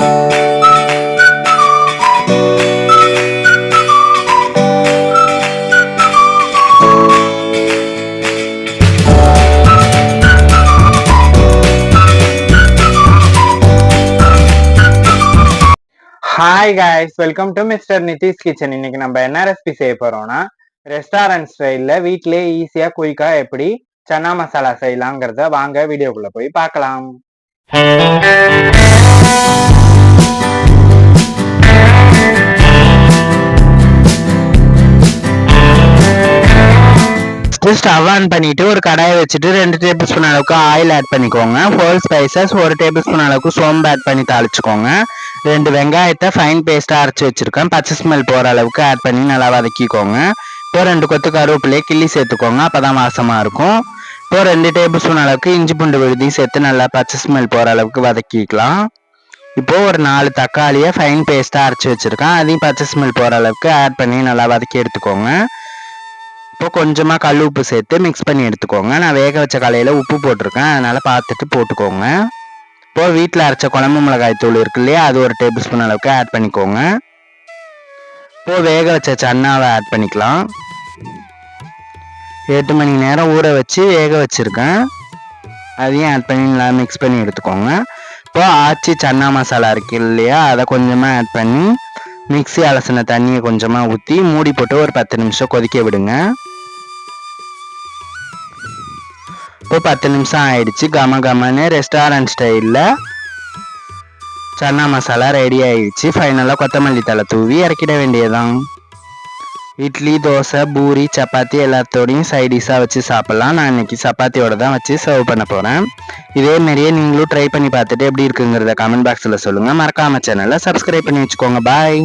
Hi guys, welcome to mister Nitish kitchen. இன்னைக்கு நம்ம என்ன ரெசிபி செய்ய போறோம்னா, ரெஸ்டாரண்ட் ஸ்டைல்ல வீட்லயே ஈஸியா குயிக்கா எப்படி சன்னா மசாலா செய்யலாங்கிறத வாங்க வீடியோக்குள்ள போய் பார்க்கலாம். ஸ்டவ் ஆன் பண்ணிட்டு ஒரு கடாயை வச்சுட்டு 2 டேபிள் ஸ்பூன் அளவுக்கு ஆயில் ஆட் பண்ணிக்கோங்க. ஹோல் ஸ்பைசஸ் 1 டேபிள் ஸ்பூன் அளவுக்கு சோம்பு ஆட் பண்ணி தாளிச்சுக்கோங்க. 2 வெங்காயத்தை ஃபைன் பேஸ்டா அரைச்சி வச்சிருக்கேன். பச்சை ஸ்மெல் போற அளவுக்கு ஆட் பண்ணி நல்லா வதக்கிக்கோங்க. இப்போ 2 கொத்து கருவேப்பிலையை கிள்ளி சேர்த்துக்கோங்க, அப்பதான் வாசமா இருக்கும். இப்போ 2 டேபிள் ஸ்பூன் அளவுக்கு இஞ்சி பூண்டு விழுதி சேர்த்து நல்லா பச்சை ஸ்மெல் போற அளவுக்கு வதக்கிக்கலாம். இப்போ ஒரு 4 தக்காளியை ஃபைன் பேஸ்டா அரைச்சி வச்சிருக்கேன், அதையும் பச்சை ஸ்மெல் போற அளவுக்கு ஆட் பண்ணி நல்லா வதக்கி எடுத்துக்கோங்க. இப்போ கொஞ்சமாக கல் உப்பு சேர்த்து மிக்ஸ் பண்ணி எடுத்துக்கோங்க. நான் வேக வச்ச கலையில் உப்பு போட்டிருக்கேன், அதனால் பார்த்துட்டு போட்டுக்கோங்க. இப்போ வீட்டில் அரைச்ச குழம்பு மிளகாய் தூள் இருக்கு இல்லையா, அது 1 டேபிள் ஸ்பூன் அளவுக்கு ஆட் பண்ணிக்கோங்க. இப்போ வேக வச்ச சன்னாவை ஆட் பண்ணிக்கலாம். 8 மணி நேரம் ஊற வச்சு வேக வச்சுருக்கேன், அதையும் ஆட் பண்ணி நல்லா மிக்ஸ் பண்ணி எடுத்துக்கோங்க. இப்போ ஆச்சி சன்னா மசாலா இருக்கு இல்லையா, அதை கொஞ்சமாக ஆட் பண்ணி மிக்ஸி அலசின தண்ணியை கொஞ்சமாக ஊற்றி மூடி போட்டு ஒரு 10 நிமிஷம் கொதிக்க விடுங்க. இப்போ 10 நிமிஷம் ஆயிடுச்சு. கமன்னு ரெஸ்டாரண்ட் ஸ்டைலில் சன்னா மசாலா ரெடி ஆயிடுச்சு. ஃபைனலாக கொத்தமல்லி தழை தூவி இறக்கிட வேண்டியதான். இட்லி, தோசை, பூரி, சப்பாத்தி எல்லாத்தோடையும் சைடிஷாக வச்சு சாப்பிட்லாம். நான் இன்னைக்கு சப்பாத்தியோட தான் வச்சு சர்வ் பண்ண போகிறேன். இதே மாதிரியே நீங்களும் ட்ரை பண்ணி பார்த்துட்டு எப்படி இருக்குங்கிறத கமெண்ட் பாக்ஸில் சொல்லுங்கள். மறக்காம சேனலை சப்ஸ்கிரைப் பண்ணி வச்சுக்கோங்க. பாய்.